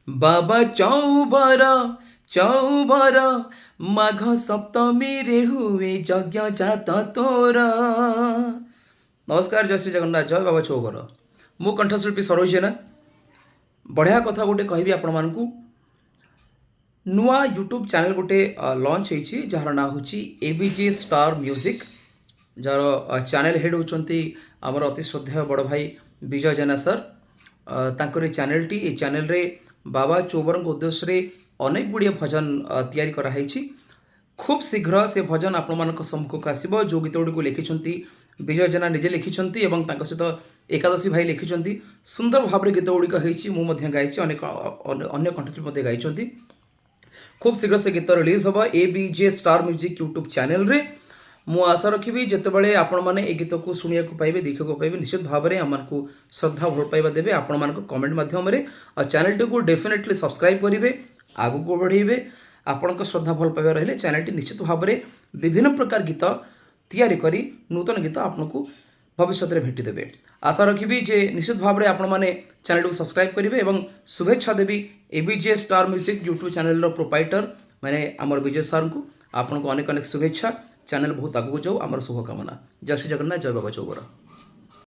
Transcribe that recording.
বাবা চৌবর চৌবর মাঘ সপ্তমীরে হুଏ যজ্ঞ জাତ ତୋର। ନମସ୍କାର, ଜୟ ଶ୍ରୀ ଜଗନ୍ନାଥ, ଜୟ ବାବା ଚୌବର। ମୁଁ କଣ୍ଠଶିଳ୍ପୀ ସରୋଜ ଜେନା। ବଢ଼ିଆ କଥା ଗୋଟେ କହିବି ଆପଣମାନଙ୍କୁ। ନୂଆ ୟୁଟ୍ୟୁବ୍ ଚ୍ୟାନେଲ୍ ଗୋଟେ ଲଞ୍ଚ ହେଇଛି, ଯାହାର ନାଁ ହେଉଛି ABG ଷ୍ଟାର ମ୍ୟୁଜିକ୍, ଯାହାର ଚ୍ୟାନେଲ୍ ହେଡ଼୍ ହେଉଛନ୍ତି ଆମର ଅତି ଶ୍ରଦ୍ଧେୟ ବଡ଼ ଭାଇ ବିଜୟ ଜେନା ସାର୍। ତାଙ୍କର ଏ ଚ୍ୟାନେଲ୍ଟି, ଏ ଚ୍ୟାନେଲ୍ରେ ବାବା ଚୌବରଙ୍କ ଉଦ୍ଦେଶ୍ୟରେ ଅନେକ ଗୁଡ଼ିଏ ଭଜନ ତିଆରି କରାହେଇଛି। ଖୁବ୍ ଶୀଘ୍ର ସେ ଭଜନ ଆପଣମାନଙ୍କ ସମ୍ମୁଖକୁ ଆସିବ। ଯେଉଁ ଗୀତ ଗୁଡ଼ିକୁ ଲେଖିଛନ୍ତି ବିଜୟ ଜେନା ନିଜେ ଲେଖିଛନ୍ତି ଏବଂ ତାଙ୍କ ସହିତ ଏକାଦଶୀ ଭାଇ ଲେଖିଛନ୍ତି। ସୁନ୍ଦର ଭାବରେ ଗୀତ ଗୁଡ଼ିକ ହେଇଛି, ମୁଁ ମଧ୍ୟ ଗାଇଛି, ଅନେକ ଅନ୍ୟ କଣ୍ଠଶିଳ୍ପୀ ମଧ୍ୟ ଗାଇଛନ୍ତି। ଖୁବ୍ ଶୀଘ୍ର ସେ ଗୀତ ରିଲିଜ୍ ହେବ ABG ଷ୍ଟାର ମ୍ୟୁଜିକ୍ ୟୁଟ୍ୟୁବ୍ ଚ୍ୟାନେଲ୍ରେ। ମୁଁ ଆଶା ରଖିବି ଯେତେବେଳେ ଆପଣମାନେ ଏ ଗୀତକୁ ଶୁଣିବାକୁ ପାଇବେ, ଦେଖିବାକୁ ପାଇବେ, ନିଶ୍ଚିତ ଭାବରେ ଆମମାନଙ୍କୁ ଶ୍ରଦ୍ଧା ଭଲ ପାଇବା ଦେବେ ଆପଣମାନଙ୍କ କମେଣ୍ଟ ମାଧ୍ୟମରେ। ଆଉ ଚ୍ୟାନେଲଟିକୁ ଡେଫିନେଟଲି ସବସ୍କ୍ରାଇବ୍ କରିବେ, ଆଗକୁ ବଢ଼େଇବେ। ଆପଣଙ୍କ ଶ୍ରଦ୍ଧା ଭଲ ପାଇବା ରହିଲେ ଚ୍ୟାନେଲଟି ନିଶ୍ଚିତ ଭାବରେ ବିଭିନ୍ନ ପ୍ରକାର ଗୀତ ତିଆରି କରି ନୂତନ ଗୀତ ଆପଣଙ୍କୁ ଭବିଷ୍ୟତରେ ଭେଟିଦେବେ। ଆଶା ରଖିବି ଯେ ନିଶ୍ଚିତ ଭାବରେ ଆପଣମାନେ ଚ୍ୟାନେଲଟିକୁ ସବସ୍କ୍ରାଇବ୍ କରିବେ ଏବଂ ଶୁଭେଚ୍ଛା ଦେବି ABG ଷ୍ଟାର ମ୍ୟୁଜିକ୍ ୟୁଟ୍ୟୁବ୍ ଚ୍ୟାନେଲର ପ୍ରୋପାଇଟର ମାନେ ଆମର ବିଜୟ ସାର୍ଙ୍କୁ। ଆପଣଙ୍କୁ ଅନେକ ଅନେକ ଶୁଭେଚ୍ଛା। ଚ୍ୟାନେଲ ବହୁତ ଆଗକୁ ଯାଉ, ଆମର ଶୁଭକାମନା। ଜୟ ଶ୍ରୀ ଜଗନ୍ନାଥ, ଜୟ ବାବା ଚୌବର।